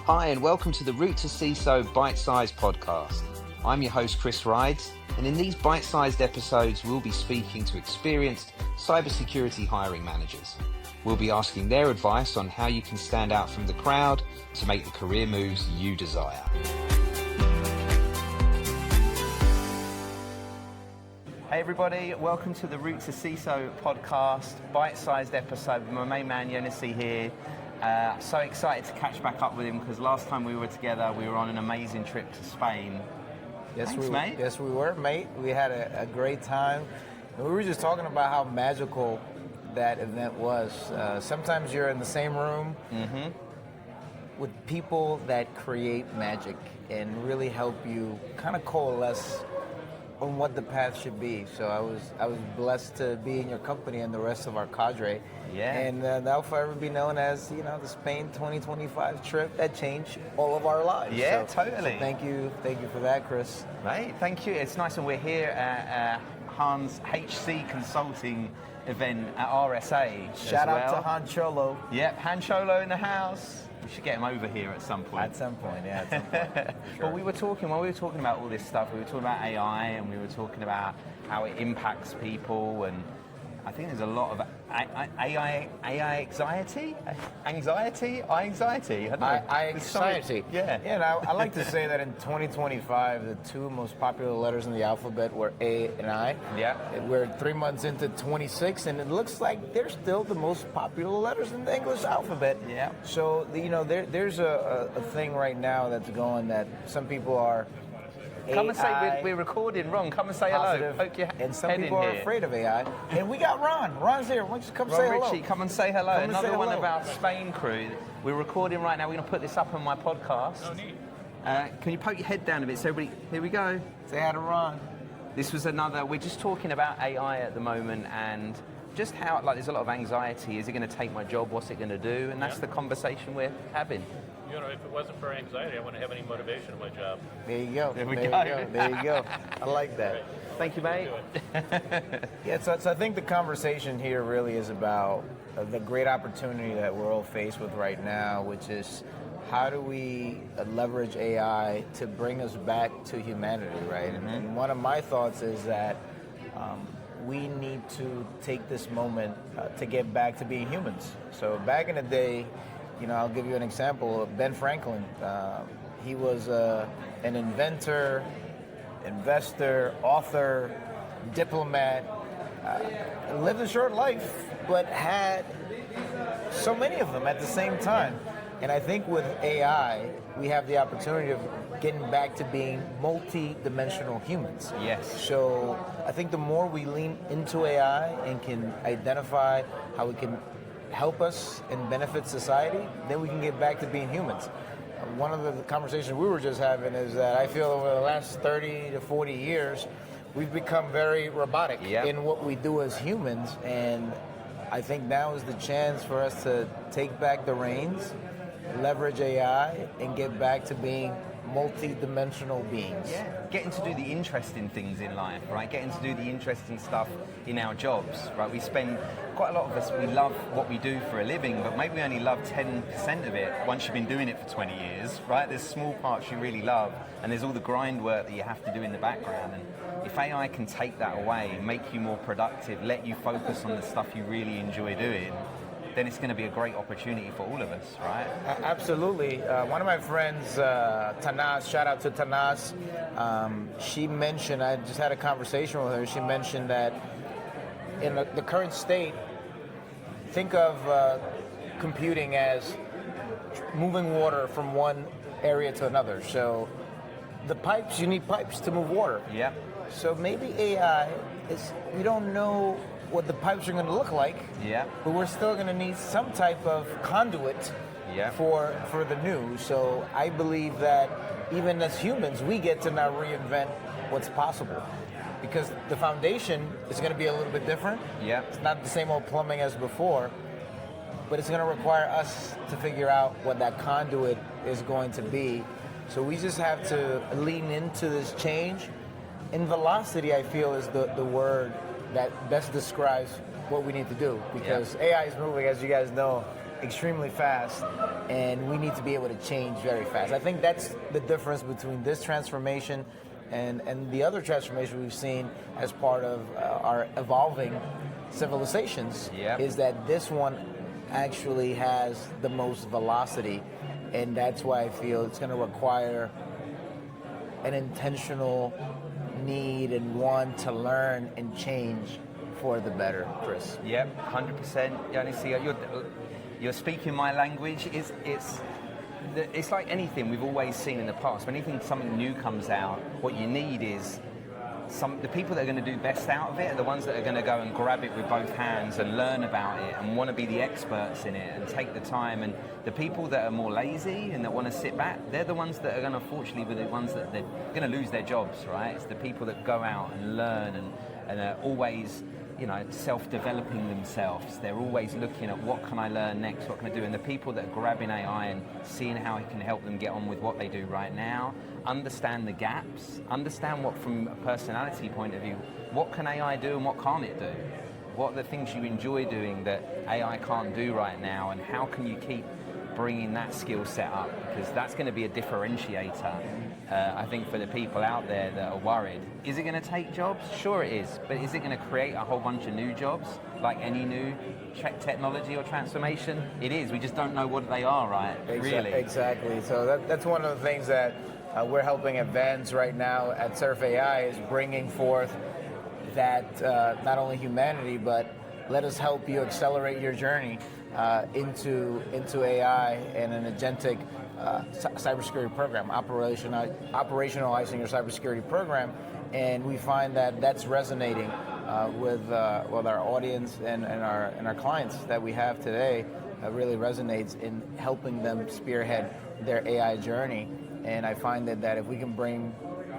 Hi, and welcome to the Route to CISO Byte Size podcast. I'm your host, Chris Rides, and in these bite-sized episodes, we'll be speaking to experienced cybersecurity hiring managers. We'll be asking their advice on how you can stand out from the crowd to make the career moves you desire. Hey everybody, welcome to the Route to CISO podcast, bite-sized episode with my main man Yonesy here. So excited to catch back up with him because last time we were together, we were on an amazing trip to Spain. Yes, Thanks, mate. Yes, we were, mate. We had a great time. And we were just talking about how magical that event was. Sometimes you're in the same room with people that create magic and really help you kind of coalesce on what the path should be. So I was blessed to be in your company and the rest of our cadre. Yeah. And that'll forever be known as, the Spain 2025 trip that changed all of our lives. Yeah, so totally. Thank you for that, Chris. Mate, thank you. It's nice, and we're here at Hans HC Consulting event at RSA. Shout out to Han Cholo. Yep, Han Cholo in the house. We should get him over here at some point. At some point. Sure. But while we were talking about all this stuff, we were talking about AI and we were talking about how it impacts people, and I think there's a lot of AI anxiety. I don't know. Anxiety. Yeah. And I like to say that in 2025, the two most popular letters in the alphabet were A and I. Yeah. We're 3 months into 26, and it looks like they're still the most popular letters in the English alphabet. Yeah. So there's a thing right now that's going that some people are. Come and say we're recording, Ron. Come and say positive, hello. Poke your and some head people in are here. afraid of AI. And we got Ron. Ron's here. Why don't you come Ron say hello? Ritchie, come and say hello. Come and Another say one hello. of our Spain crew. We're recording right now. We're going to put this up on my podcast. Oh, neat. Can you poke your head down a bit so everybody... Here we go. Say hi to Ron. This was another... We're just talking about AI at the moment and just how, there's a lot of anxiety. Is it going to take my job? What's it going to do? And that's the conversation we're having. If it wasn't for anxiety, I wouldn't have any motivation in my job. There you go. There we go. There you go. I like that. Thank you, mate. Yeah, so I think the conversation here really is about the great opportunity that we're all faced with right now, which is how do we leverage AI to bring us back to humanity, right? And one of my thoughts is that we need to take this moment to get back to being humans. So back in the day, I'll give you an example of Ben Franklin. He was an inventor, investor, author, diplomat, lived a short life, but had so many of them at the same time. And I think with AI, we have the opportunity of getting back to being multi-dimensional humans. Yes. So I think the more we lean into AI and can identify how we can help us and benefit society, then we can get back to being humans. One of the conversations we were just having is that I feel over the last 30 to 40 years, we've become very robotic in what we do as humans, and I think now is the chance for us to take back the reins, leverage AI, and get back to being multi-dimensional beings. Yeah, getting to do the interesting things in life, right? Getting to do the interesting stuff in our jobs, right? We spend, quite a lot of us, we love what we do for a living, but maybe we only love 10% of it once you've been doing it for 20 years, right? There's small parts you really love, and there's all the grind work that you have to do in the background. And if AI can take that away, make you more productive, let you focus on the stuff you really enjoy doing, then it's going to be a great opportunity for all of us, right? Absolutely. One of my friends, Tanaz, shout out to Tanaz, she mentioned, I just had a conversation with her, she mentioned that in the current state, think of computing as moving water from one area to another. So the pipes, you need pipes to move water. Yeah. So maybe AI is, we don't know what the pipes are going to look like, but we're still going to need some type of conduit for the new. So I believe that even as humans, we get to now reinvent what's possible, because the foundation is going to be a little bit different. Yeah. It's not the same old plumbing as before, but it's going to require us to figure out what that conduit is going to be. So we just have to lean into this change. And velocity, I feel, is the word that best describes what we need to do, because AI is moving, as you guys know, extremely fast, and we need to be able to change very fast. I think that's the difference between this transformation and the other transformation we've seen as part of our evolving civilizations, Yep. is that this one actually has the most velocity, and that's why I feel it's going to require an intentional need and want to learn and change for the better, Chris. Yep, 100%. Yonesy, you're speaking my language. It's like anything we've always seen in the past. When something new comes out, what you need is the people that are going to do best out of it are the ones that are going to go and grab it with both hands and learn about it and want to be the experts in it and take the time. And the people that are more lazy and that want to sit back, they're the ones that are going to, unfortunately, be the ones that they're going to lose their jobs, right? It's the people that go out and learn and are always, self-developing themselves. They're always looking at what can I learn next, what can I do? And the people that are grabbing AI and seeing how it can help them get on with what they do right now, understand the gaps, understand what, from a personality point of view, what can AI do and what can't it do? What are the things you enjoy doing that AI can't do right now, and how can you keep bringing that skill set up? Because that's going to be a differentiator, I think, for the people out there that are worried. Is it going to take jobs? Sure it is, but is it going to create a whole bunch of new jobs, like any new technology or transformation? It is, we just don't know what they are, right? Really. Exactly, so that's one of the things that we're helping advance right now at Surf AI, is bringing forth that not only humanity, but let us help you accelerate your journey into AI and an agentic cybersecurity program, operationalizing your cybersecurity program, and we find that that's resonating with our audience and our clients that we have today. Really resonates in helping them spearhead their AI journey, and I find that if we can bring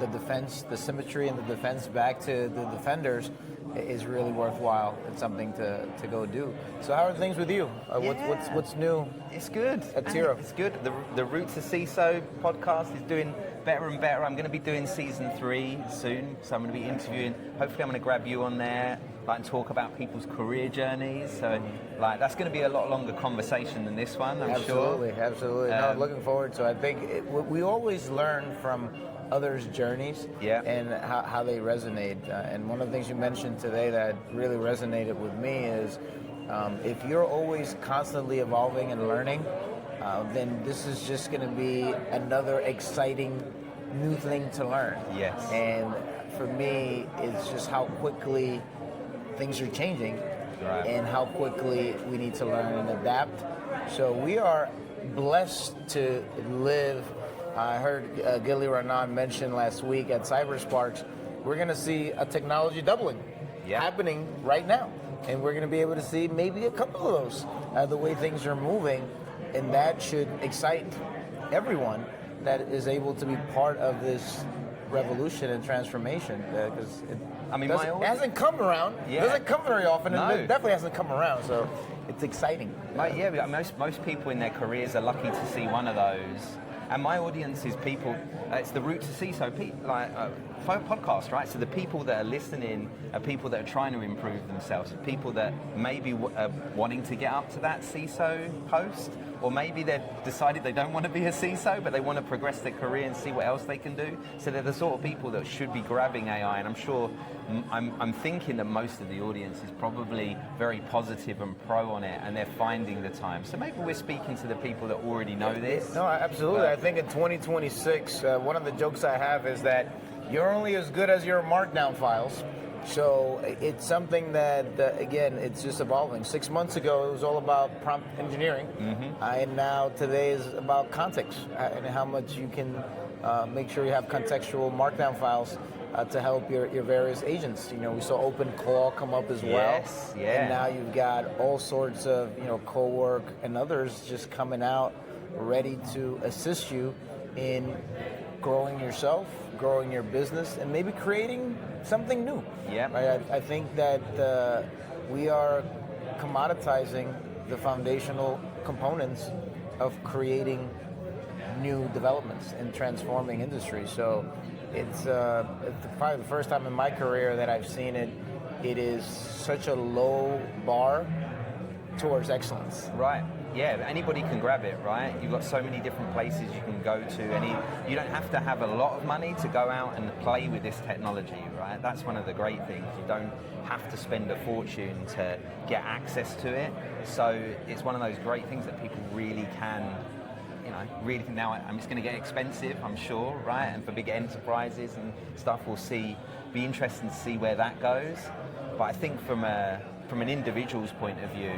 the defense, the symmetry and the defense back to the defenders, is really worthwhile. It's something to go do. So how are things with you? What's new? It's good. At Zero. It's good. The Route to CISO podcast is doing better and better. I'm going to be doing season 3 soon, so I'm going to be interviewing. Hopefully, I'm going to grab you on there, and talk about people's career journeys. So, that's going to be a lot longer conversation than this one, I'm sure. Absolutely. No, I'm looking forward to it. I think we always learn from others' journeys, and how they resonate. And one of the things you mentioned today that really resonated with me is if you're always constantly evolving and learning, then this is just going to be another exciting new thing to learn. Yes. And for me, it's just how quickly things are changing, right, and how quickly we need to learn and adapt. So we are blessed to live. I heard Gilly Ranan mention last week at Cybersparks, we're going to see a technology doubling happening right now. And we're going to be able to see maybe a couple of those, the way things are moving. And that should excite everyone that is able to be part of this revolution and transformation. Because it hasn't come around. It doesn't come very often. No. And it definitely hasn't come around. So it's exciting. Most people in their careers are lucky to see one of those. And my audience is people, it's the Route to CISO podcast, right? So the people that are listening are people that are trying to improve themselves, people that maybe are wanting to get up to that CISO post, or maybe they've decided they don't want to be a CISO, but they want to progress their career and see what else they can do. So they're the sort of people that should be grabbing AI, and I'm sure, I'm thinking that most of the audience is probably very positive and pro on it, and they're finding the time. So maybe we're speaking to the people that already know this. No, absolutely. I think in 2026, one of the jokes I have is that you're only as good as your markdown files. So it's something that, again, it's just evolving. 6 months ago, it was all about prompt engineering, and now today is about context and how much you can make sure you have contextual markdown files to help your various agents. We saw OpenClaw come up as well, and now you've got all sorts of Cowork and others just coming out ready to assist you in growing yourself, growing your business, and maybe creating something new. Right? I think that we are commoditizing the foundational components of creating new developments and transforming industries. So it's probably the first time in my career that I've seen it. It is such a low bar towards excellence. Right. yeah, anybody can grab it, right? You've got so many different places you can go to, and you don't have to have a lot of money to go out and play with this technology, right? That's one of the great things. You don't have to spend a fortune to get access to it. So it's one of those great things that people really can, really can. Now, it's going to get expensive, I'm sure, right? And for big enterprises and stuff, be interesting to see where that goes. But I think from an individual's point of view,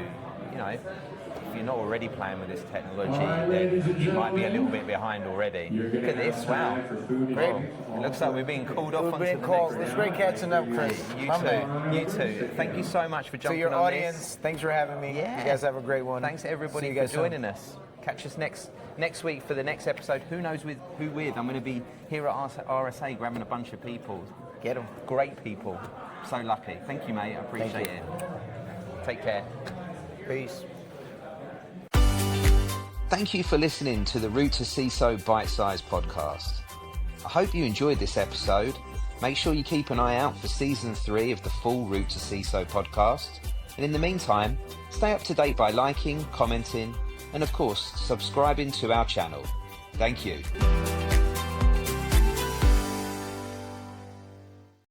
if you're not already playing with this technology, then you might be a little bit behind already. Look at this, wow. Great. It looks like we're being called off onto the next. It's great catching up, Chris. You too. Thank you so much for jumping on this. To your audience, thanks for having me. Yeah. You guys have a great one. Thanks everybody for joining us. Catch us next week for the next episode. Who knows who with? I'm going to be here at RSA grabbing a bunch of people. Get them. Great people. So lucky. Thank you, mate. I appreciate it. Take care. Peace. Thank you for listening to the Route to CISO Byte Size podcast. I hope you enjoyed this episode. Make sure you keep an eye out for season 3 of the full Route to CISO podcast. And in the meantime, stay up to date by liking, commenting, and of course, subscribing to our channel. Thank you.